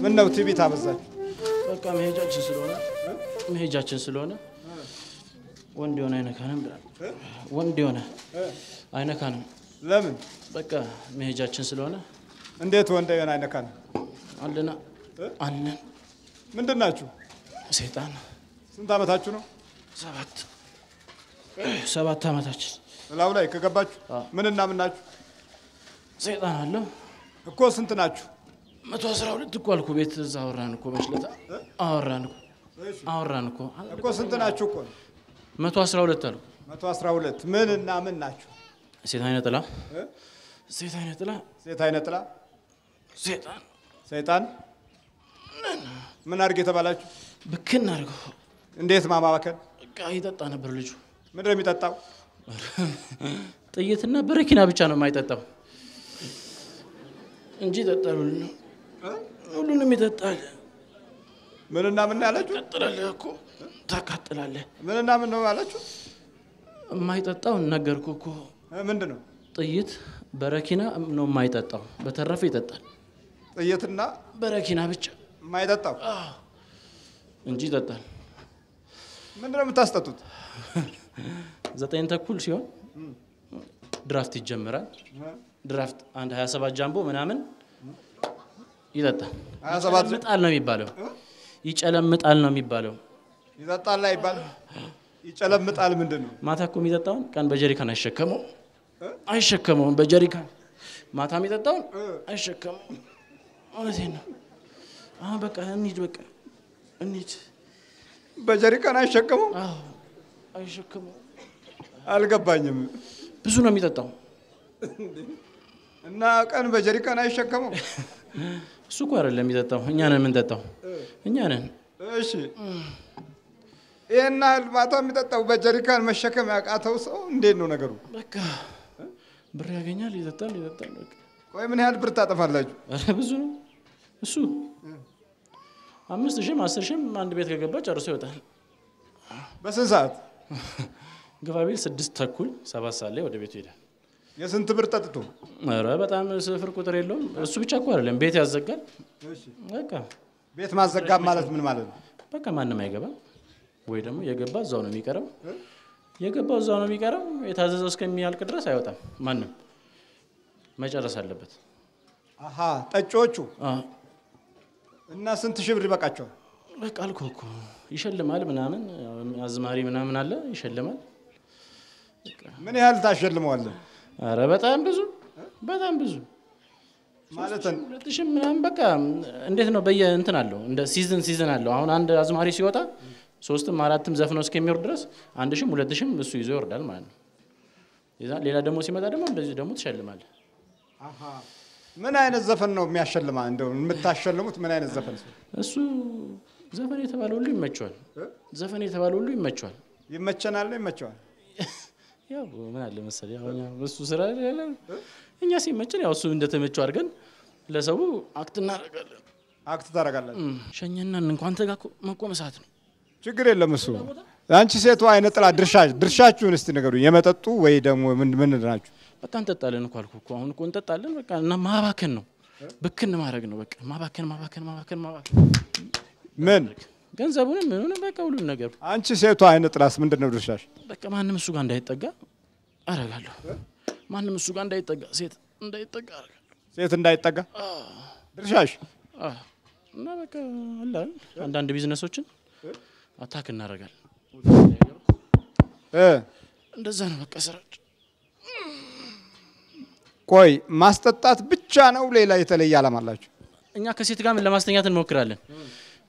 ምን ነው ትቢት አበዛች በቃ መሄጃችን ስለሆነ ወንድ የሆነ አይነካንም ብላ ወንድ የሆነ አይነካንም ለምን በቃ መሄጃችን ስለሆነ እንዴት ወንድ የሆነ አይነካንም አለና አለን ምንድናችሁ ሰይጣን ስንት አመታችሁ ነው 7 አመታችን ላው ላይ ከገባችሁ ምንና ምን ናችሁ ሰይጣን አለ እኮ ስንት ናችሁ 112 እኮ አልኩ ቤት እዛ አወራን እኮ በሽለታ አወራን እኮ ስንት ናችሁ እኮ 112 አልኩ 112 ምንና ምን ናችሁ ሴት አይነ ጥላ ሰይጣን ምን አርግ የተባላችሁ ብክን አርገው እንዴት ማማባከን በቃ ይጠጣ ነበር ልጁ ምንድነው የሚጠጣው ጥይትና በረኪና ብቻ ነው የማይጠጣው እንጂ ይጠጣል ሁሉንም ይጠጣል ምንና ምን ያላችሁ ተጠራለህ እኮ ታቃጥላለህ ምንና ምን ነው ያላችሁ የማይጠጣው ነገርኩ እኮ ምንድነው ጥይት በረኪና ነው የማይጠጣው በተረፈ ይጠጣል ጥይትና በረኪና ብቻ የማይጠጣው እንጂ ይጠጣል ምንድነው የምታስጠጡት 9:30 ሲሆን ድራፍት ይጀምራል ድራፍት አንድ 27 ጃምቦ ምናምን ይጠጣል 27 ምጣል ነው የሚባለው ይጨለምጣል ነው የሚባለው ይጠጣል ላይ ይባል ይጨለምጣል ምንድነው ማታ እኮ የሚጠጣው ቀን በጀሪካን አይሸከመው በጀሪካን ማታ የሚጠጣው አይሸከመው እውነቴን ነው አሁን በቃ እንሂድ በጀሪካን አይሸከመው አይሸከመው አልገባኝም ብዙ ነው የሚጠጣው እና ቀን በጀሪካን አይሸከመው እሱ እኮ አይደለም የሚጠጣው እኛ ነን የምንጠጣው እኛ ነን እሺ እና ማታ የሚጠጣው በጀሪካን መሸከም ያቃተው ሰው እንዴት ነው ነገሩ በቃ ብር ያገኛል ይጠጣል በቃ ቆይ ምን ያህል ብር ታጠፋላችሁ ብዙ ነው እሱ 5000 10,000 አንድ ቤት ከገባ ጨርሶ ይወጣል በስንት ሰዓት ገባቢል 6:30 7 ሰዓት ላይ ወደ ቤቱ ይሄዳል የስንት ብር ጠጥቶ ኧረ በጣም ስፍር ቁጥር የለውም እሱ ብቻ እኮ አይደለም ቤት ያዘጋል እሺ በቃ ቤት ማዘጋብ ማለት ምን ማለት ነው በቃ ማንንም አይገባም ወይ ደግሞ የገባ እዛው ነው የሚቀረው የታዘዘው እስከሚያልቅ ድረስ አይወጣም ማንንም መጨረስ አለበት አሃ ጠጮቹ እና ስንት ሺህ ብር ይበቃቸው በቃ አልኩህ እኮ ይሸልማል ምናምን አዝማሪ ምናምን አለ ይሸልማል ምን ያህል ታሸልመዋለህ አረ በጣም ብዙ ማለት 2000 ምናምን በቃ እንዴት ነው እንትን አለው እንደ ሲዝን አለው አሁን አንድ አዝማሪ ሲወጣ 3ም 4ም ዘፍነው እስከሚወርድ ድረስ 1000 2000 እሱ ይዞ ይወርዳል ማለት ነው ሌላ ደግሞ ሲመጣ ደግሞ እንደዚህ ደግሞ ትሸልማለህ አሃ ምን አይነት ዘፈን ነው የሚያሸልማ እንደው የምታሸልሙት ምን አይነት ዘፈን እሱ ዘፈን የተባለው ሁሉ ይመቸዋል ይመቸዋል ያው ምን አለ መሰለኝ አሁን እሱ ስራ አይደለ እኛ ሲመቸን ያው እሱ እንደተመቸው አድርገን ለሰው አክት ታረጋላችሁ ሸኘና እንኳን ተጋኮ መቆመሳት ነው ችግር የለም እሱ አንቺ ሴቷ አይነ ጥላ ድርሻችሁን እስቲ ነገሩኝ የመጠጡ ወይ ደግሞ ምን ናችሁ በቃ እንጠጣለን እኮ አልኩ እኮ አሁን እኮ እንጠጣለን በቃ እና ማባከን ነው ብክን ማድረግ ነው በቃ ማባከን ምን ገንዘቡንም ምንም በቃ ሁሉ ነገር አንቺ ሴቷ አይነ ጥላስ ምንድነው ድርሻሽ በቃ ማንንም እሱ ጋር እንዳይጠጋ አረጋለሁ ማንንም እሱ ጋር እንዳይጠጋ ሴት እንዳይጠጋ ድርሻሽ እና በቃ አላል አንዳንድ ቢዝነሶችን አታክ እናረጋለን እንደዛ ነው በቃ ስራችን ቆይ ማስጠጣት ብቻ ነው ሌላ የተለየ ዓላማ አላችሁ እኛ ከሴት ጋር ለማስተኛት እንሞክራለን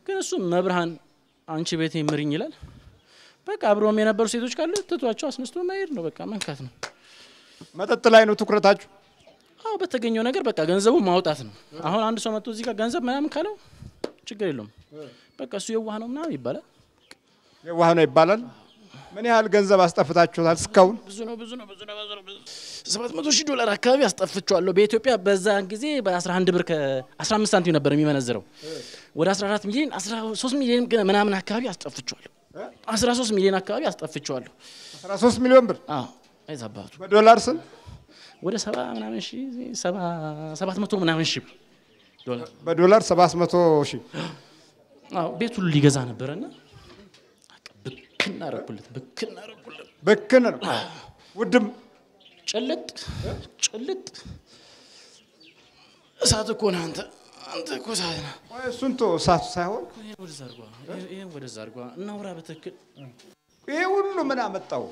ግን እሱ መብርሃን አንቺ ቤት ይምርኝ ይላል በቃ አብሮም የነበሩ ሴቶች ካሉ ተቷቸው አስነስቶ ማይር ነው በቃ መንካት ነው መጠጥ ላይ ነው ትኩረታችሁ አው በተገኘው ነገር በቃ ገንዘቡ ማውጣት ነው አሁን አንድ ሰው መጥቶ እዚህ ጋር ገንዘብ ምናምን ካለው ችግር የለውም በቃ እሱ የዋህ ነው ምናምን ይባላል ምን ያህል ገንዘብ አስጠፍታችኋል እስካሁን ብዙ ነው $700,000 አካባቢ አስጠፍቻለሁ በኢትዮጵያ በዛን ጊዜ በ11 ብር ከ15 ሳንቲም ነበር የሚመነዘረው ወደ 14 ሚሊዮን 13 ሚሊዮን ምናምን አካባቢ አስጠፍቻለሁ 13 ሚሊዮን አካባቢ አስጠፍቻለሁ 13 ሚሊዮን ብር አይዛባቱ በዶላር ስንት ወደ 70 ምናምን ሺህ 700 ምናምን ሺህ በዶላር 700,000 አዎ ቤት ሁሉ ሊገዛ ነበርና ብክን አረኩለት ውድም ጭልጥ እሳት እኮ ነው አንተ እኮ እሳት ነው እሱንቶ እሳት ሳይሆን ወደ ዛርጓ እናውራ በትክክል ይሄ ሁሉ ምን አመጣው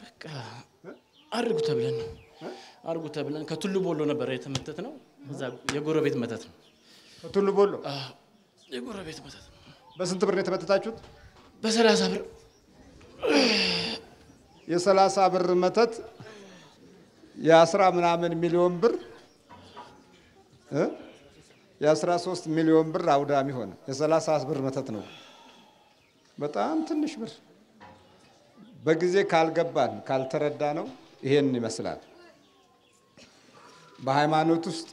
በቃ አርጉ ተብለን ከቱሉ ቦሎ ነበር የተመተት ነው እዛ የጎረቤት መተት ነው ከቱሉ ቦሎ የጎረቤት መተት ነው በስንት ብር ነው የተመተታችሁት በ30 ብር የ30 ብር መተት የ10 ምናምን ሚሊዮን ብር የ13 ሚሊዮን ብር አውዳሚ ሆነ የ30 ብር መተት ነው በጣም ትንሽ ብር በጊዜ ካልገባን ካልተረዳ ነው ይሄን ይመስላል በሃይማኖት ውስጥ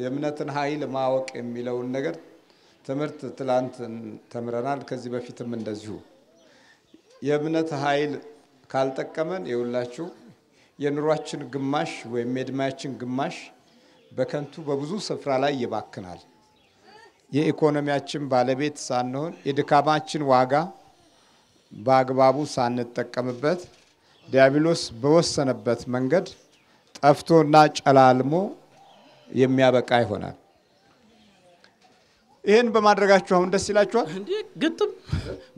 የእምነትን ኃይል ማወቅ የሚለውን ነገር ትምህርት ትላንት ተምረናል ከዚህ በፊትም እንደዚሁ የእምነት ኃይል ካልጠቀመን ይውላችሁ የኑሯችን ግማሽ ወይም የእድሜያችን ግማሽ በከንቱ በብዙ ስፍራ ላይ ይባክናል የኢኮኖሚያችን ባለቤት ሳንሆን የድካማችን ዋጋ በአግባቡ ሳንጠቀምበት ዲያብሎስ በወሰነበት መንገድ ጠፍቶና ጨላልሞ የሚያበቃ ይሆናል ይሄን በማድረጋችሁ አሁን ደስ ይላችኋል እንዴ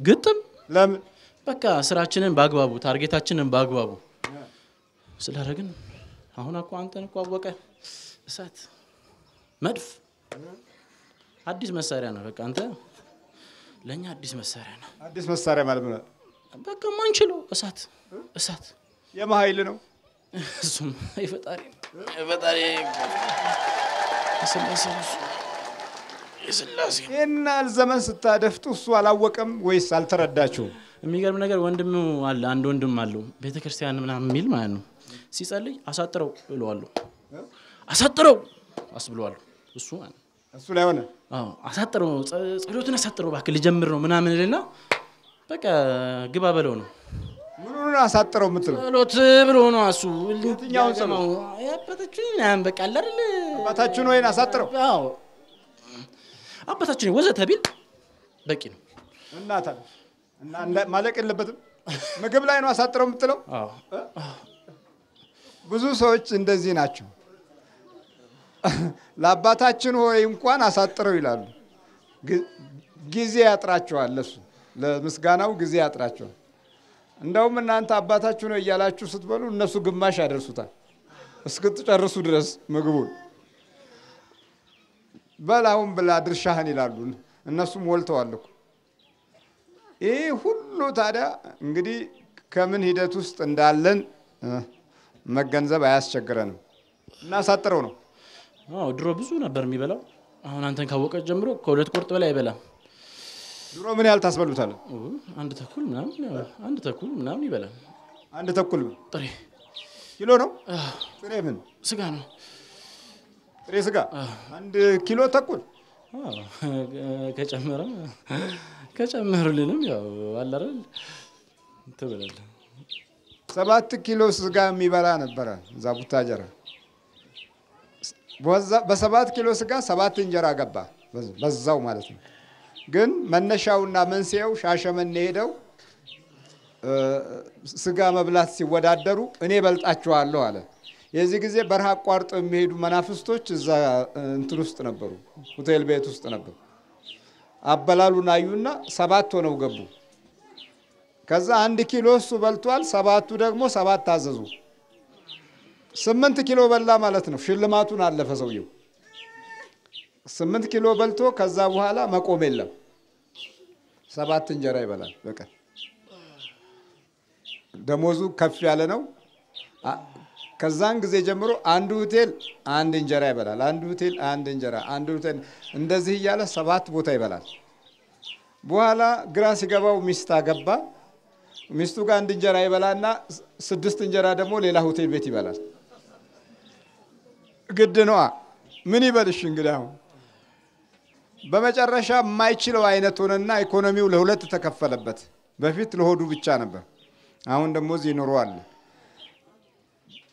ግጥም ለምን በቃ ስራችንን ባግባቡ ታርጌታችንን ባግባቡ ስላደረግን አሁን እኮ አንተን እኮ አወቀ እሳት መድፍ አዲስ መሳሪያ ነው በቃ አንተ ለኛ አዲስ መሳሪያ ማለት ነው በቃ ማንችለው እሳት የማይል ነው እሱም ይፈጣሪ የስላሴ እናል ዘመን ስታደፍጡ እሱ አላወቀም ወይስ አልተረዳችሁም የሚገርም ነገር ወንድም አለ አንድ ወንድም አለው ቤተክርስቲያን ምናምን ሚል ማለት ነው ሲጸልይ አሳጥረው ይሏሉ አሳጥረው አስብሏል እሱ ላይ ሆነ አሳጥረው ጸሎትን አሳጥረው ባክ ልጀምር ነው ምናምን ይልና በቃ ግባ በለው ነው ምኑን አሳጥረው ምትል ጸሎት ብሎ ነው እሱ የትኛውን ጸሎት ያበታችን በቃ አይደል አባታችን ወይን አሳጥረው አዎ አባታችን ወዘተ ቢል በቂ ነው እና ማለቅ የለበትም ምግብ ላይ ነው አሳጥረው ምትለው ብዙ ሰዎች እንደዚህ ናቸው ለአባታችን ሆይ እንኳን አሳጥረው ይላሉ ጊዜ ያጥራቸዋል ለምስጋናው ጊዜ ያጥራቸዋል እንደውም እናንተ አባታችሁ ነው እያላችሁ ስትበሉ እነሱ ግማሽ ያደርሱታል እስክትጨርሱ ድረስ ምግቡን በላውን ብላ ድርሻህን ይላሉ እነሱ ሞልተዋል እኮ ይሄ ሁሉ ታዲያ እንግዲህ ከምን ሂደት ውስጥ እንዳለን መገንዘብ አያስቸግረንም እና አሳጥረው ነው ድሮ ብዙ ነበር የሚበላው አሁን አንተን ካወቀ ጀምሮ ከሁለት ቁርጥ በላይ አይበላም ድሮ ምን ያህል ታስበሉታል አንድ ተኩል ምናምን ይበላል አንድ ተኩል ጥሬ ኪሎ ነው ጥሬ ምን ስጋ ነው ጥሬ ስጋ አንድ ኪሎ ተኩል ከጨመሩልንም ያው አላረል ተበላል 7 ኪሎ ስጋ የሚበላ ነበር ዛቡታጀራ በ7 ኪሎ ስጋ 7 እንጀራ ገባ በዛው ማለት ነው ግን መነሻውና መንስኤው ሻሸመኔ ሄደው ስጋ መብላት ሲወዳደሩ እኔ በልጣቸዋለሁ አለ የዚህ ጊዜ በረሃ አቋርጠው የሚሄዱ መናፍስቶች እዛ እንትን ውስጥ ነበሩ ሆቴል ቤት ውስጥ ነበሩ አበላሉን አዩና 7 ሆነው ገቡ ከዛ 1 ኪሎ እሱ በልቷል 7ቱ ደግሞ 7 ታዘዙ 8 ኪሎ በላ ማለት ነው ሽልማቱን አለፈ ሰውየው 8 ኪሎ በልቶ ከዛ በኋላ መቆም የለም 7 እንጀራ ይበላል በቀን ደሞዙ ከፍ ያለ ነው ከዛን ጊዜ ጀምሮ አንዱ ሆቴል አንድ እንጀራ ይበላል አንዱ ሆቴል አንድ እንጀራ አንዱ ሆቴል እንደዚህ ይያለ 7 ቦታ ይበላል በኋላ ግራ ሲገባው ሚስት አገባ ሚስቱ ጋር አንድ እንጀራ ይበላና 6 እንጀራ ደግሞ ሌላ ሆቴል ቤት ይበላል ግድ ነው ምን ይበልሽ እንግዲህ አሁን በመጨረሻ የማይችለው አይነት ሆነና ኢኮኖሚው ለሁለት ተከፈለበት በፊት ለሆዱ ብቻ ነበር አሁን ደግሞ እዚህ ኑሮአል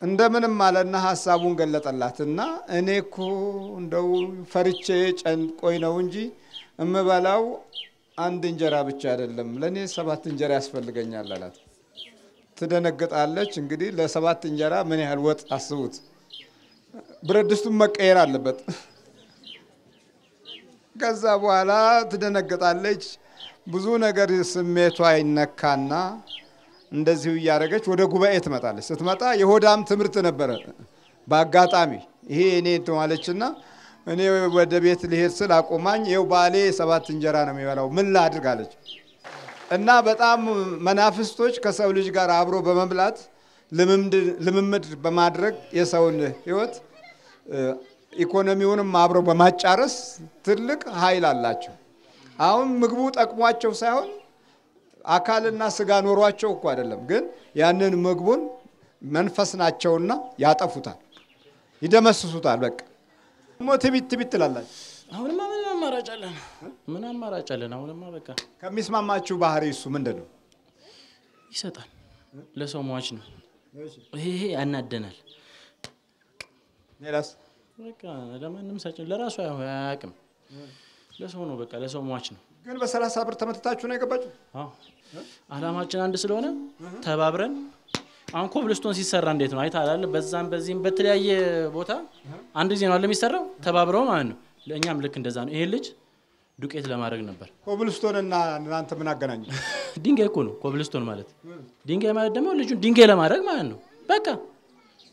እንደምንም ማለና ሐሳቡን ገለጠላትና እኔ እኮ እንደው ፈርቼ ጨንቆይ ነው እንጂ እምበላው አንድ እንጀራ ብቻ አይደለም ለኔ 7 እንጀራ ያስፈልገኛል አላት። ትደነግጣለች። እንግዲህ ለ7 እንጀራ ምን ያህል ወጥ አስቡት። ብረድስቱም መቀየር አለበት። ከዛ በኋላ ትደነግጣለች። ብዙ ነገር ስሜቷ ይነካና እንደዚሁ ያረጋች ወደ ጉባኤ ትመጣለች። ስትመጣ የሆዳም ትምርት ነበር በአጋጣሚ ይሄ እኔ ተማለችና እኔ ወደ ቤት ልሄድ ስል አቆማኝ ይው ባሌ 7 እንጀራ ነው የሚበላው ምን ላድርግ አለች። እና በጣም መናፍስቶች ከሰው ልጅ ጋር አብሮ በመብላት ልምምድ በማድረግ የሰውን ህይወት ኢኮኖሚውንም አብሮ በማጫረስ ትልቅ ኃይል አላቸው። አሁን ምግቡ ጠቅሟቸው ሳይሆን አካልና ስጋ ኖሯቸው እኮ አይደለም ግን ያንን ምግቡን መንፈስ ናቸውና ያጠፉታል ይደመስሱታል። በቃ ሞት ቢት ትላላችሁ። አሁንማ ምን አማራጭ አለን? አሁንማ በቃ ከሚስማማችሁ ባህሪ እሱ ምንድነው? ይሰጣል። ለሰው ሟች ነው። ይሄ ያናደናል። ሌላስ በቃ ለማንም ሰጭ ለራሱ አያውቅም። ለሰው ነው በቃ ለሰው ሟች ነው። ግን በ30 ብር ተመትታችሁ ነው የገባችሁ? አዎ አላማችን አንድ ስለሆነ ተባብረን አሁን ኮብልስቶን ሲሰራ እንዴት ነው አይታላል? በዛም በዚህም በተለያየ ቦታ አንድ ጊዜ ነው አለ የሚሰራው ተባብረው ማለት ነው። ለኛም ልክ እንደዛ ነው። ይሄ ልጅ ዱቄት ለማድረግ ነበር። ኮብልስቶንና እናንተ ምን አገናኙ? ድንጋይ እኮ ነው ኮብልስቶን ማለት። ድንጋይ ማለት ደግሞ ልጁን ድንጋይ ለማድረግ ማለት ነው። በቃ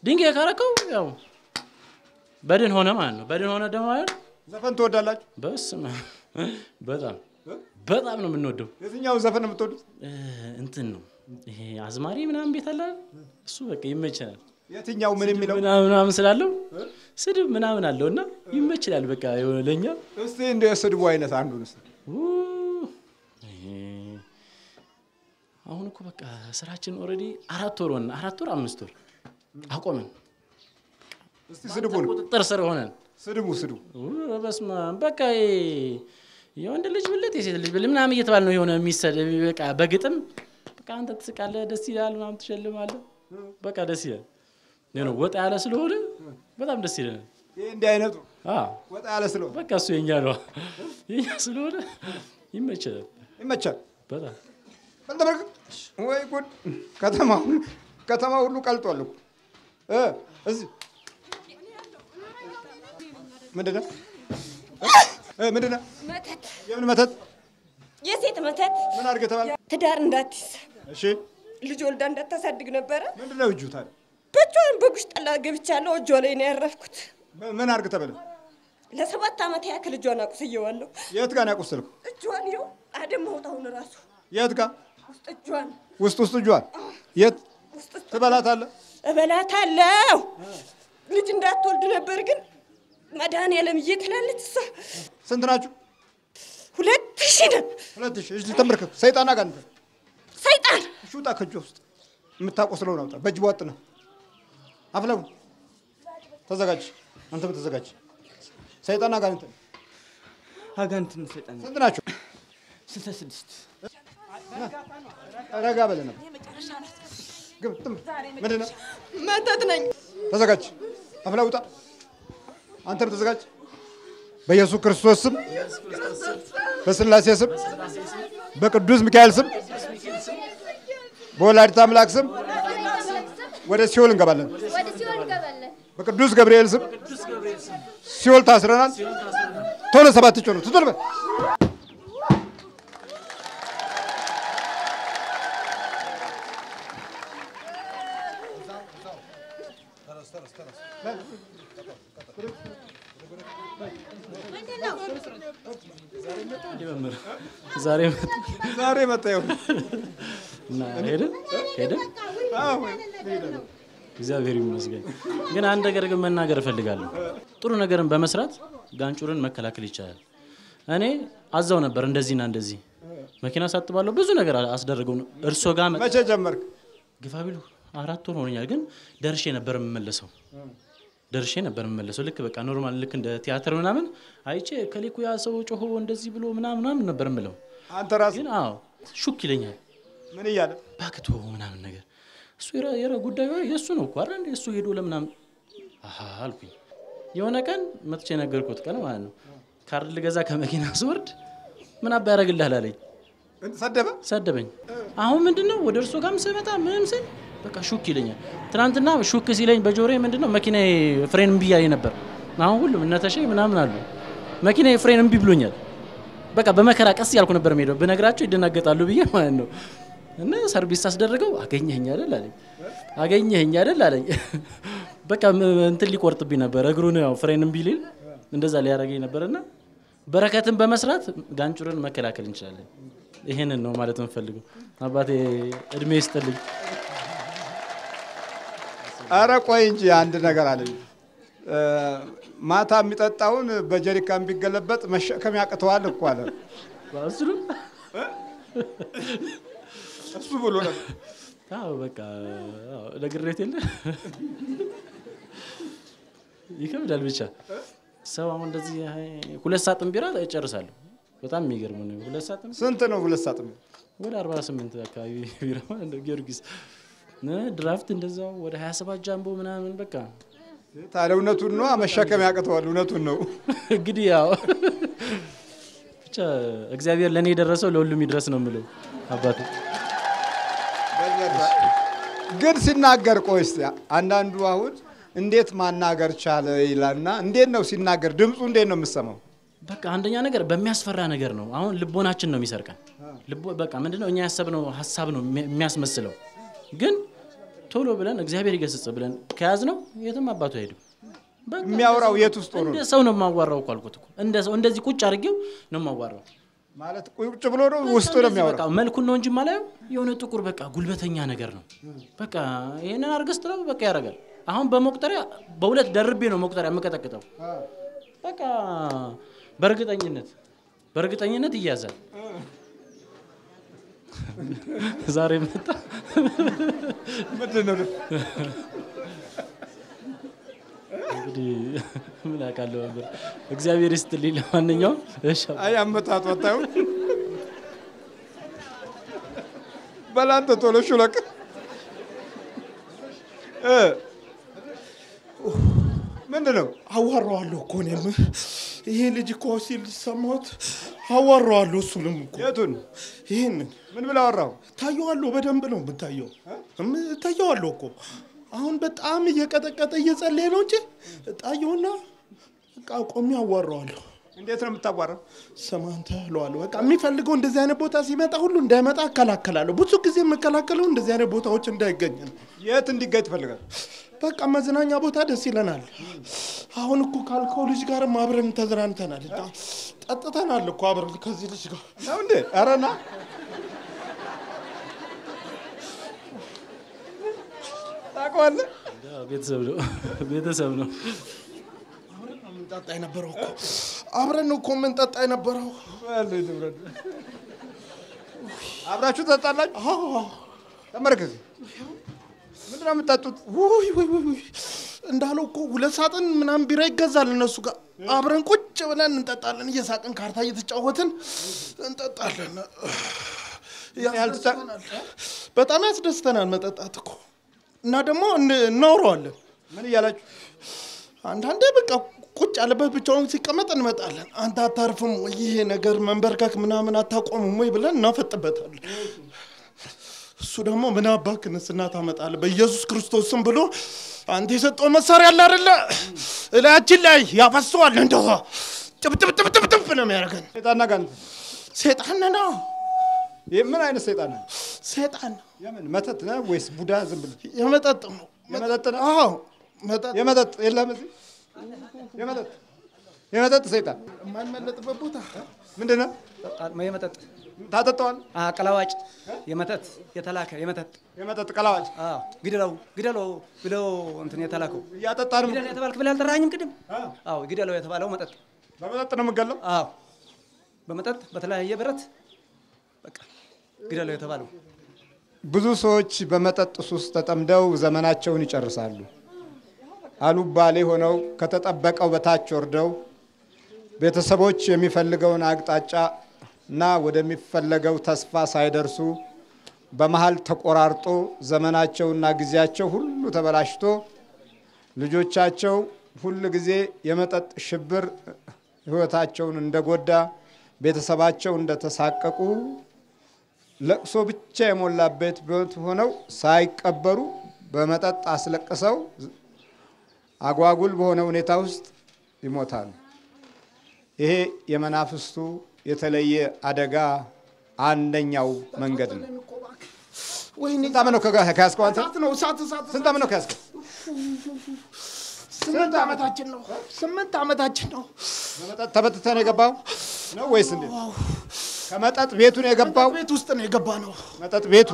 ድንጋይ ካረከው ያው በድን ሆነ ማለት ነው። በድን ሆነ ደግሞ ማለት ዘፈን ትወዳላችሁ? በስመ በጣም ነው የምንወደው። የትኛው ዘፈን ነው የምትወዱት? እንትን ነው ይሄ አዝማሪ ምናምን ቤት አለ እሱ በቃ ይመቸናል። የትኛው ምን የሚለው ምናምን ስላለው ስድብ ምናምን አለውና ይመችላል በቃ ለኛ። እስቲ እንደ ስድቡ አይነት አንዱን እስቲ አሁን እኮ በቃ ስራችን ኦሬዲ 4 ወር 5 ወር አቆመን። እስቲ ስድቡን ቁጥጥር ስር ሆነን ስድቡ በስመ በቃ የወንድ ልጅ ብልት የሴት ልጅ ብልት ምናምን እየተባለ ነው የሆነ የሚሰደብ በቃ በግጥም በቃ አንተ ትስቃለህ ደስ ይላል ምናምን ትሸልማለህ በቃ ደስ ይላል ነው ወጣ ያለ ስለሆነ በጣም ደስ ይላል። ይሄ እንደ አይነቱ ወጣ ያለ ስለሆነ በቃ እሱ የኛ ነው የኛ ስለሆነ ይመቻል በጣም በልተበርክ ወይ ጉድ ከተማው ሁሉ ቀልጧል እኮ እዚህ ምንድነው መተት የምን መተት? የሴት መተት። ምን አድርገህ ተባለ? ትዳር እንዳትይዝ እሺ ልጅ ወልዳ እንዳታሳድግ ነበረ። ምንድነው እጁ ታዲያ? በእጇን በጉሽ ጠላ ገብቻለሁ እጇ ላይ ነው ያረፍኩት። ምን አድርገህ ተባለ? ለ7 ዓመት ያክል እጇን አቁስየዋለሁ። የት ጋር ነው ያቆሰልከው? እጇን ይኸው አደም መውጣውን ራሱ የት ጋር? ውስጥ እጇን የት ትበላታለህ? እበላታለሁ። ልጅ እንዳትወልድ ነበር ግን መድኃኒዓለም እየተላለች እሷ። ስንት ናችሁ? 2000 ነን። 2000 እዚህ ተመርከክ ሰይጣን አጋንተ ሰይጣን ሹጣ ከጆ ውስጥ የምታቆስለው ነው። በእጅ ወጥ ነው አፍለው ተዘጋጅ። አንተም ተዘጋጅ። ሰይጣን አጋንተ ሰይጣን ስንት ናችሁ? 66 ረጋ በለና ግብጥም ምንድነው? መተት ነኝ። ተዘጋጅ። አፍለው ውጣ። አንተም ተዘጋጅ። በኢየሱስ ክርስቶስ ስም በስላሴ ስም በቅዱስ ሚካኤል ስም በወላዲተ አምላክ ስም ወደ ሲኦል እንገባለን። በቅዱስ ገብርኤል ስም ሲኦል ታስረናል። ቶሎ 7 ጮህ ነው ትጥልበ ዛሬ መጣ ይሁን እና ሄደ እግዚአብሔር ይመስገን። ግን አንድ ነገር ግን መናገር እፈልጋለሁ። ጥሩ ነገርን በመስራት ጋንጩርን መከላከል ይቻላል። እኔ አዛው ነበር እንደዚህና እንደዚህ መኪና ሳጥባለሁ ብዙ ነገር አስደረገው። እርሶ ጋር መቼ ጀመርክ? ግፋቢሉ 4 ወር ሆነኛል። ግን ደርሼ ነበር የምመለሰው ልክ በቃ ኖርማል ልክ እንደ ቲያትር ምናምን አይቼ ከሊኩ ያ ሰው ጮሆ እንደዚህ ብሎ ምናምን ነበር የምለው። አንተ ራስህ ግን ሹክ ይለኛል። ምን ይያለ ባክቶ ምናምን ነገር እሱ የራ ጉዳዩ የሱ ነው እኮ አይደል እሱ ሄዶ ለምናም አልኩኝ የሆነ ቀን መጥቼ ነገርኩት ቀን ማለት ነው ካርድ ልገዛ ከመኪና ስወርድ ምን አባ ያረግልሃል አለኝ ሰደበኝ አሁን ምንድነው ወደ እርሱ ጋርም ስመጣ ምንም ስል በቃ ሹክ ይለኛል ትናንትና ሹክ ሲለኝ በጆሮዬ ምንድነው መኪናዬ ፍሬን እምቢ ያለኝ ነበር አሁን ሁሉም እነተሸይ ምናምን አሉ መኪናዬ ፍሬን እምቢ ብሎኛል በቃ በመከራ ቀስ ያልኩ ነበር የሚሄደው በነግራቸው ይደናገጣሉ ብዬ ማለት ነው እና ሰርቪስ አስደረገው አገኘኸኝ አይደል አለኝ በቃ እንትን ሊቆርጥብኝ ነበር እግሩን ያው ፍሬን እምቢ ሊል እንደዛ ሊያረጋኝ ነበርና በረከትን በመስራት ጋንጩርን መከላከል እንችላለን ይሄንን ነው ማለት እንፈልገው አባቴ እድሜ ይስጥልኝ አረ ቆይ እንጂ አንድ ነገር አለኝ ማታ የሚጠጣውን በጀሪካን ቢገለበጥ መሸከም ያቅተዋል እኮ አለ እሱ ብሎ ነው አዎ በቃ ለግሬት የለ ይከብዳል ብቻ ሰው አሁን እንደዚህ 2 ሳጥን ቢራ ይጨርሳሉ በጣም የሚገርም ነው 2 ሳጥን ስንት ነው 2 ሳጥን ወደ 48 አካባቢ ቢራ እንደ ጊዮርጊስ ድራፍት እንደዛው ወደ 27 ጃምቦ ምናምን በቃ ታለውነቱን ነው መሸከም ያቅተዋል እውነቱን ነው እንግዲህ ያው ብቻ እግዚአብሔር ለኔ ደረሰው ለሁሉም ይድረስ ነው የምለው አባቴ ግን ሲናገር ቆይስ አንዳንዱ አሁን እንዴት ማናገር ቻለ ይላልና እንዴት ነው ሲናገር ድምጹ እንዴት ነው የምሰማው በቃ አንደኛ ነገር በሚያስፈራ ነገር ነው አሁን ልቦናችን ነው የሚሰርቀን በቃ ምንድነው እኛ ያሰብነው ሐሳብ ነው የሚያስመስለው ግን ቶሎ ብለን እግዚአብሔር ይገስጽ ብለን ከያዝነው የትም አባቱ አይሄድም በቃ የሚያወራው የት ውስጥ ሆኖ እንደ ሰው ነው ማዋራው አልኩት እኮ እንደ ሰው እንደዚህ ቁጭ አድርጌው ነው ማዋራው ማለት ቁጭ ብሎ ነው ውስጡ ነው የሚያወራው በቃ መልኩ ነው እንጂ ማላየው የሆነ ጥቁር በቃ ጉልበተኛ ነገር ነው በቃ ይሄንን አርገስተው በቃ ያረጋል አሁን በመቁጠሪያ በሁለት ደርቤ ነው መቁጠሪያ መቀጠቅጠው በቃ በርግጠኝነት ይያዛል ዛሬ መጣ ምንድነው እንግዲህ ምን አቃለው ነበር እግዚአብሔር ይስጥልኝ ለማንኛውም እሺ አይ አመጣጥ ወጣው ባላንተ ቶሎ ሹለቅ ምንድነው አዋራዋለሁ እኮ ነው ይሄ ልጅ እኮ ሲል ሰማሁት አዋራዋለሁ እሱንም እኮ የቱን ይሄን ምን ብለው አወራው ታየዋለሁ በደንብ ነው ታየዋለሁ እኮ አሁን በጣም እየቀጠቀጠ እየጸለየ ነው እንጂ ታየውና በቃ ቆሜ አዋራዋለሁ እንዴት ነው የምታዋራው ሰማንተ ለዋለሁ በቃ የሚፈልገው እንደዚህ አይነት ቦታ ሲመጣ ሁሉ እንዳይመጣ አከላከላለሁ ብዙ ጊዜ መከላከለው እንደዚህ አይነት ቦታዎች እንዳይገኝ ነው የት እንዲገኝ ትፈልጋለህ በቃ መዝናኛ ቦታ ደስ ይለናል አሁን እኮ ካልከው ልጅ ጋር ማብረን ተዝናንተናል ጠጥተናል እኮ አብረን ከዚህ ልጅ ጋር ነው እንዴ አረና ታቆለ ቤተሰብ ነው ጠጣ የነበረው እኮ አብረን እኮ ምን ጠጣ የነበረው አብራችሁ ተጣላችሁ ተመርከዝ ምንድነው የምትጠጡት ውይ እንዳለው እኮ 2 ሳጥን ምናምን ቢራ ይገዛል እነሱ ጋር አብረን ቁጭ ብለን እንጠጣለን እየሳቅን ካርታ እየተጫወትን እንጠጣለን በጣም ያስደስተናል መጠጣት እኮ እና ደግሞ እናወራዋለን ምን ይያላችሁ አንዳንዴ በቃ ቁጭ ያለበት ብቻውን ሲቀመጥ እንመጣለን አንተ አታርፍም ወይ ይሄ ነገር መንበርከክ ምናምን አታቆምም ወይ ብለን እናፈጥበታለን እሱ ደግሞ ምን አባክንስና ታመጣለ በኢየሱስ ክርስቶስ ስም ብሎ አንተ የሰጠው መሳሪያ አለ አይደለ እላችን ላይ ያፈሰዋል እንደዛ ጥብጥብ ነው የሚያረገን ሰይጣን ነው የምን አይነት ሰይጣን ነው ሰይጣን የምን መተት ነው ወይስ ቡዳ ዝም ብሎ የመጠጥ ነው አዎ የመጠጥ የለም እዚህ የመጠጥ ሰይጣን ማንመለጥበት ቦታ ምንድነው የመጠጥ ታጠጣዋል ቀላዋጭ የመጠጥ የተላከ የመጠጥ ቀላዋጭ አዎ ግደለው ብሎ እንትን የተላከው ያጠጣንም ግደለው የተባልክ ብለ አልጠራኝም ቅድም አዎ ግደለው የተባለው መጠጥ በመጠጥ ነው የምገለው አዎ በመጠጥ በተለያየ ብረት በቃ ግደለው የተባለው ብዙ ሰዎች በመጠጥ ሱስ ተጠምደው ዘመናቸውን ይጨርሳሉ አሉባሌ ሆነው ከተጠበቀው በታች ወርደው ቤተሰቦች የሚፈልገውን አቅጣጫ እና ወደሚፈልገው ተስፋ ሳይደርሱ በመሃል ተቆራርጦ ዘመናቸውና ጊዜያቸው ሁሉ ተበላሽቶ ልጆቻቸው ሁሉ ጊዜ የመጠጥ ሽብር ህይወታቸውን እንደጎዳ ቤተሰባቸው እንደተሳቀቁ ለቅሶ ብቻ የሞላበት ቤት ሆነው ሳይቀበሩ በመጠጥ አስለቅሰው አጓጉል በሆነ ሁኔታ ውስጥ ይሞታሉ። ይሄ የመናፍስቱ የተለየ አደጋ አንደኛው መንገድ ነው። ወይኔ ስንት ዓመት ነው ከያዝከው አንተ? ስንት ዓመት ነው ከያዝከው? 8 ዓመታችን ነው። 8 ዓመታችን ነው። በመጠጥ ተበትተህ ነው የገባው ነው ወይስ እንዴት? ከመጠጥ ቤቱ ነው የገባው? ቤት ውስጥ ነው የገባ ነው። መጠጥ ቤቱ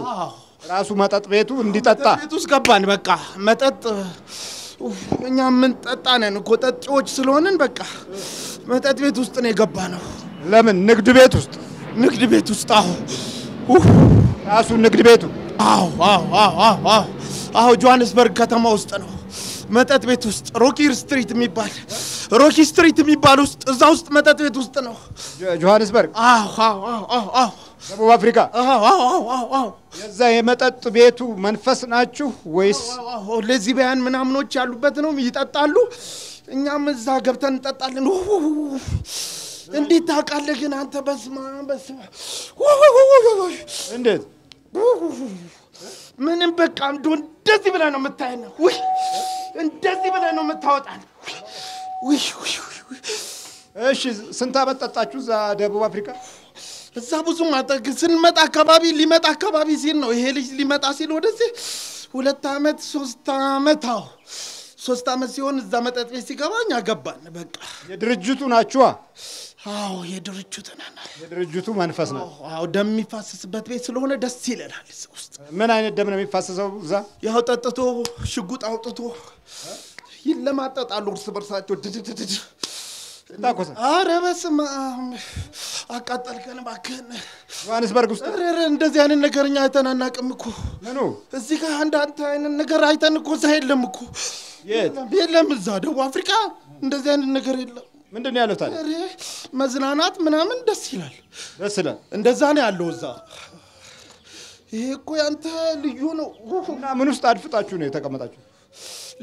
ራሱ መጠጥ ቤቱ እንዲጠጣ ቤት ውስጥ ገባን። በቃ መጠጥ እኛ ምን ጠጣ ነን እኮ ጠጪዎች ስለሆንን በቃ መጠጥ ቤት ውስጥ ነው የገባ ነው። ለምን? ንግድ ቤት ውስጥ ራሱ ንግድ ቤቱ ጆሃንስበርግ ከተማ ውስጥ ነው። መጠጥ ቤት ውስጥ ሮኪ ስትሪት የሚባል ውስጥ እዛ ውስጥ መጠጥ ቤት ውስጥ ነው። ጆሃንስበርግ ደቡብ አፍሪካ። የዛ የመጠጥ ቤቱ መንፈስ ናችሁ ወይስ? ለዚቢያን ምናምኖች ያሉበት ነው ይጠጣሉ። እኛም እዛ ገብተን እንጠጣለን። እንዴት ታውቃለህ ግን አንተ? በስማ እንዴት ምንም በቃ እንደዚህ ብለህ ነው የምታየን። እንደዚህ ብለህ ነው የምታወጣን። እሺ ስንት ዓመት ጠጣችሁ እዛ ደቡብ አፍሪካ? እዛ ብዙ ማጠቅ ስንመጣ አካባቢ ሊመጣ አካባቢ ሲል ነው ይሄ ልጅ ሊመጣ ሲል ወደዚህ 2 ዓመት 3 ዓመት 3 ዓመት ሲሆን እዛ መጠጥ ቤት ሲገባኛ ገባን። በቃ የድርጅቱ ናችኋ? የድርጅቱ ነን። የድርጅቱ መንፈስ ነው። ደም የሚፋሰስበት ቤት ስለሆነ ደስ ይለናል። እዛ ውስጥ ምን አይነት ደም ነው የሚፋሰሰው እዛ? ያው ጠጥቶ ሽጉጥ አውጥቶ ይለማጠጣሉ እርስ በርሳቸው። ታቆሰ። ኧረ በስመ አብ አቃጠልከን እባክህን። ጆሃንስበርግ ውስጥ እንደዚህ አይነት ነገር እኛ አይተን አናውቅም እኮ። ምኑ? እዚህ ጋር አንተ አይነት ነገር አይተን እኮ እዛ የለም እኮ። የለም እዛ ደቡብ አፍሪካ እንደዚህ አይነት ነገር የለም። ምንድን ነው ያለው ታዲያ? መዝናናት ምናምን ደስ ይላል። እንደዛ ነው ያለው እዛ። ይሄ እኮ ያንተ ልዩ ነው። እና ምን ውስጥ አድፍጣችሁ ነው የተቀመጣችሁ?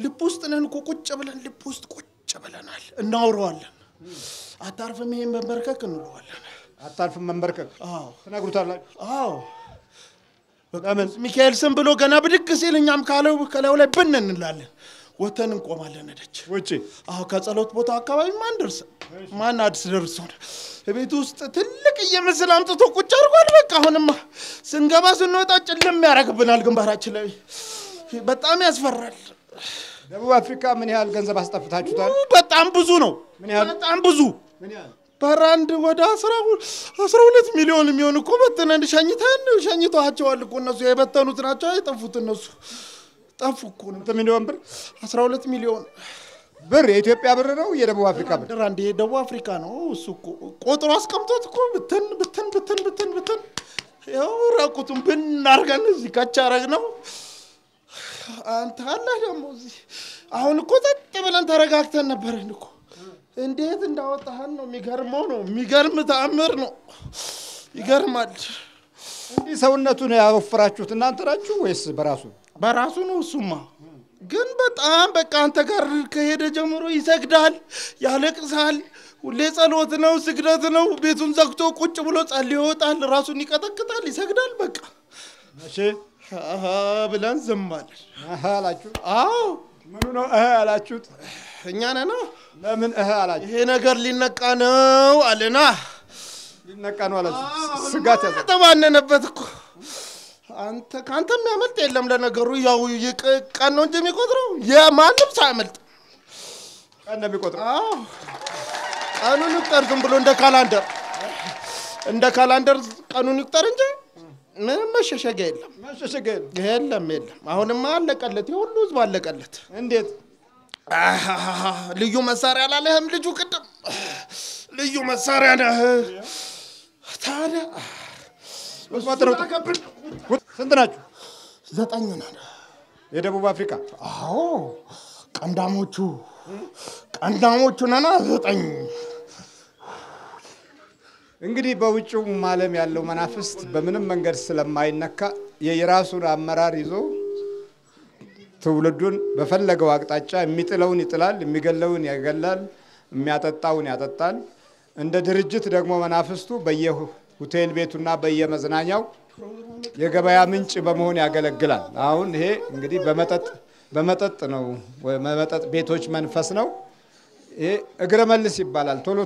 ልብ ውስጥ ነን እኮ ቁጭ ብለን ልብ ውስጥ ቁጭ ብለናል። እናውረዋለን። አታርፍም ይሄን መንበርከክ እንለዋለን። አታርፍም መንበርከክ? ትነግሩታላችሁ? ለምን? ሚካኤል ስም ብሎ ገና ብድቅ ሲል እኛም ከላዩ ላይ ብን እንላለን። ወተን እንቆማለን እደች ውጪ። ከጸሎት ቦታ አካባቢ ማን አዲስ ደርሶን ቤት ውስጥ ትልቅ የምስል አምጥቶ ቁጭ አድርጓል። በቃ አሁንማ ስንገባ ስንወጣ ጭልም ያረግብናል ግንባራችን ላይ። በጣም ያስፈራል። ደቡብ አፍሪካ ምን ያህል ገንዘብ አስጠፍታችሁታል? በጣም ብዙ ነው። ምን ያህል? በጣም ብዙ። ምን ያህል? በራንድ ወደ 12 ሚሊዮን የሚሆን እኮ በተነን ሸኝተዋቸዋል እኮ እነሱ የበተኑት ናቸው የጠፉት እነሱ ጠፉ እኮ ነው። ሚሊዮን ብር 12 ሚሊዮን ብር የኢትዮጵያ ብር ነው የደቡብ አፍሪካ ብር? አንዴ የደቡብ አፍሪካ ነው እሱ እኮ ቆጥሮ አስቀምጦት እኮ ብትን ያው ራቁቱን ብናርገን እዚህ ካቻረግ ነው። አንተ አለ ደግሞ እዚህ አሁን እኮ ጸጥ ብለን ተረጋግተን ነበርን እኮ። እንዴት እንዳወጣህን ነው የሚገርመው። ነው የሚገርም ተአምር ነው። ይገርማል። እንዲህ ሰውነቱን ያወፍራችሁት እናንተ ናችሁ ወይስ በራሱ ነው? እሱማ ግን በጣም በቃ አንተ ጋር ከሄደ ጀምሮ ይሰግዳል፣ ያለቅሳል። ሁሌ ጸሎት ነው፣ ስግደት ነው። ቤቱን ዘግቶ ቁጭ ብሎ ጸልዮ ይወጣል፣ ራሱን ይቀጠቅጣል፣ ይሰግዳል። በቃ እሺ ብለን ዝም አለን። አላችሁ? አዎ። ምኑ ነው አላችሁት? እኛ ነን። ለምን አላችሁ? ይሄ ነገር ሊነቃ ነው አለና። ሊነቃ ነው አላችሁ? ስጋት ያዘ። ተባነነበት እኮ። ካንተ የሚያመልጥ የለም። ለነገሩ ያው ቀን ነው እንጂ የሚቆጥረው የማንም ሳያመልጥ ቀን ነው የሚቆጥረው። ቀኑን ይቁጠር ዝም ብሎ እንደ ካላንደር ቀኑን ይቁጠር እንጂ ምንም መሸሸጊያ የለም። አሁንማ አለቀለት፣ የሁሉ ህዝብ አለቀለት። እንዴት? ልዩ መሳሪያ አላለህም ልጁ? ቅድም ልዩ መሳሪያ ነህ ታዲያ። ስንት ናችሁ? 9 ነን። የደቡብ አፍሪካ? አዎ ቀንዳሞቹ ነና 9። እንግዲህ በውጭው ዓለም ያለው መናፍስት በምንም መንገድ ስለማይነካ የራሱን አመራር ይዞ ትውልዱን በፈለገው አቅጣጫ የሚጥለውን ይጥላል፣ የሚገለውን ያገላል፣ የሚያጠጣውን ያጠጣል። እንደ ድርጅት ደግሞ መናፍስቱ በየሆቴል ቤቱና በየመዝናኛው የገበያ ምንጭ በመሆን ያገለግላል። አሁን ይሄ እንግዲህ በመጠጥ ነው፣ በመጠጥ ቤቶች መንፈስ ነው። ይሄ እግረ መልስ ይባላል። ቶሎ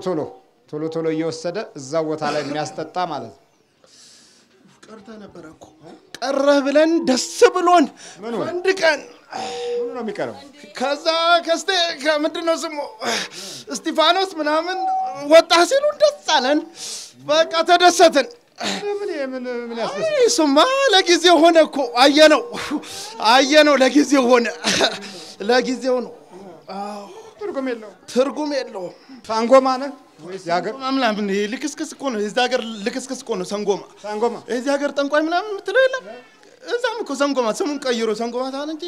ቶሎ እየወሰደ እዛው ቦታ ላይ የሚያስጠጣ ማለት ነው። ቀርተ ነበር እኮ ቀረህ ብለን ደስ ብሎን አንድ ቀን ምን ነው የሚቀረው? ከዛ ከምንድነው ስሙ እስጢፋኖስ ምናምን ወጣ ሲሉ ደስ አለን። በቃ ተደሰትን። ምን ያስደስት? እሱማ ለጊዜው ሆነ እኮ አየነው ለጊዜው ሆነ። ለጊዜው ነው። አዎ ትርጉም የለውም። ሳንጎማ ነህ ወይስ ያገር ምናምን ልክስክስ እኮ ነው። የዚህ ሀገር ልክስክስ እኮ ነው ሳንጎማ። የዚህ ሀገር ጠንቋይ ምናምን የምትለው የለም። እዛም እኮ ሳንጎማ ስሙን ቀይሮ ሳንጎማ ታለ እንጂ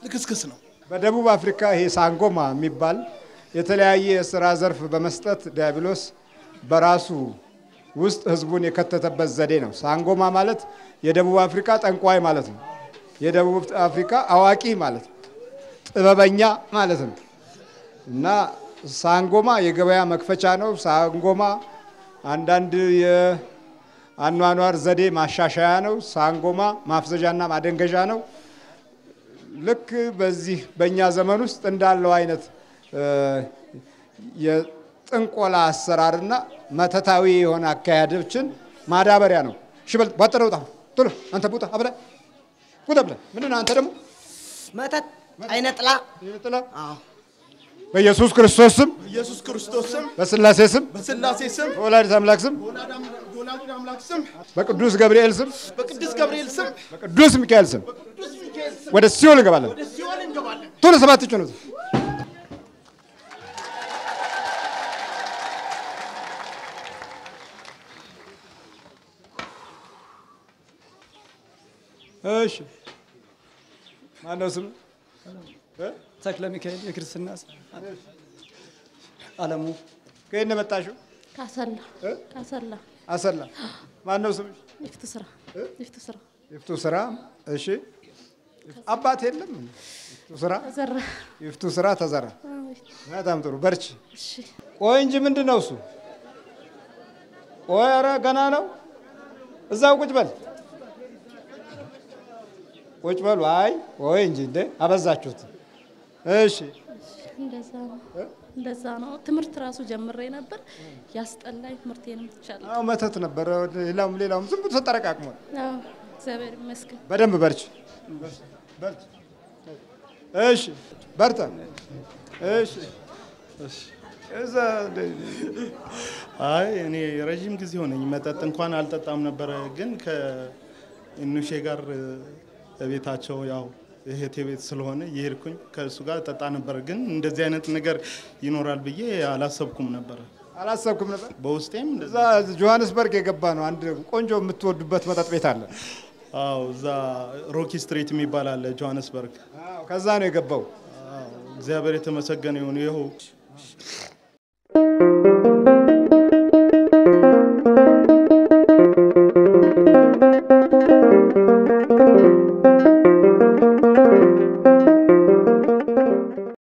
ልክስክስ ነው። በደቡብ አፍሪካ ይሄ ሳንጎማ የሚባል የተለያየ የሥራ ዘርፍ በመስጠት ዲያብሎስ በራሱ ውስጥ ህዝቡን የከተተበት ዘዴ ነው። ሳንጎማ ማለት የደቡብ አፍሪካ ጠንቋይ ማለት ነው። የደቡብ አፍሪካ አዋቂ ማለት ነው። ጥበበኛ ማለት ነው። እና ሳንጎማ የገበያ መክፈቻ ነው። ሳንጎማ አንዳንድ የአኗኗር ዘዴ ማሻሻያ ነው። ሳንጎማ ማፍዘዣና ማደንገዣ ነው። ልክ በዚህ በእኛ ዘመን ውስጥ እንዳለው አይነት የጥንቆላ አሰራርና መተታዊ የሆነ አካሄዶችን ማዳበሪያ ነው። ሽበል ባጠረው ጣ ቶሎ አንተ ቡጣ አብለ ምንድነው አንተ ደግሞ መተት አይነጥላ አዎ በኢየሱስ ክርስቶስ ስም በስላሴ ስም በወላዲተ አምላክ ስም በቅዱስ ገብርኤል ስም በቅዱስ ሚካኤል ስም ወደ ሲኦል እንገባለን። ቶሎ ሰባት ጭኑት። እሺ ማነው ስም? ተክለ ሚካኤል የክርስትና አለሙ። ከየት ነው መጣሽው? አሰላ። ማነው ስምሽ? ይፍቱ ስራ። እሺ አባት የለም? ይፍቱ ስራ ተዘራ። በጣም ጥሩ በርቺ። ቆይ እንጂ ምንድነው እሱ? ቆይ ኧረ ገና ነው። እዛው ቁጭ በሉ። አይ ቆይ እንጂ እንደ አበዛችሁት። እሺ እንደዛ ነው። ትምህርት ራሱ ጀምሬ ነበር ያስጠላኝ። ትምህርቴንም ትቻለህ? አዎ መተት ነበር። ሌላውም ዝም ብሎ ተጠረቃቅሟል። አዎ እግዚአብሔር ይመስገን። በደንብ በርቺ። እሺ በርታ። እሺ አይ እኔ ረጅም ጊዜ ሆነኝ መጠጥ እንኳን አልጠጣም ነበር። ግን ከእኑሼ ጋር ቤታቸው ያው እህቴ ቤት ስለሆነ ይሄድኩኝ ከእሱ ጋር ጠጣ ነበር። ግን እንደዚህ አይነት ነገር ይኖራል ብዬ አላሰብኩም ነበር። በውስጤም እዛ ጆሃንስበርግ የገባ ነው አንድ ቆንጆ የምትወዱበት መጠጥ ቤት አለ። አዎ እዛ ሮኪ ስትሪት የሚባል አለ ጆሃንስበርግ። አዎ ከዛ ነው የገባው። እግዚአብሔር የተመሰገነ ይሁን። ይኸው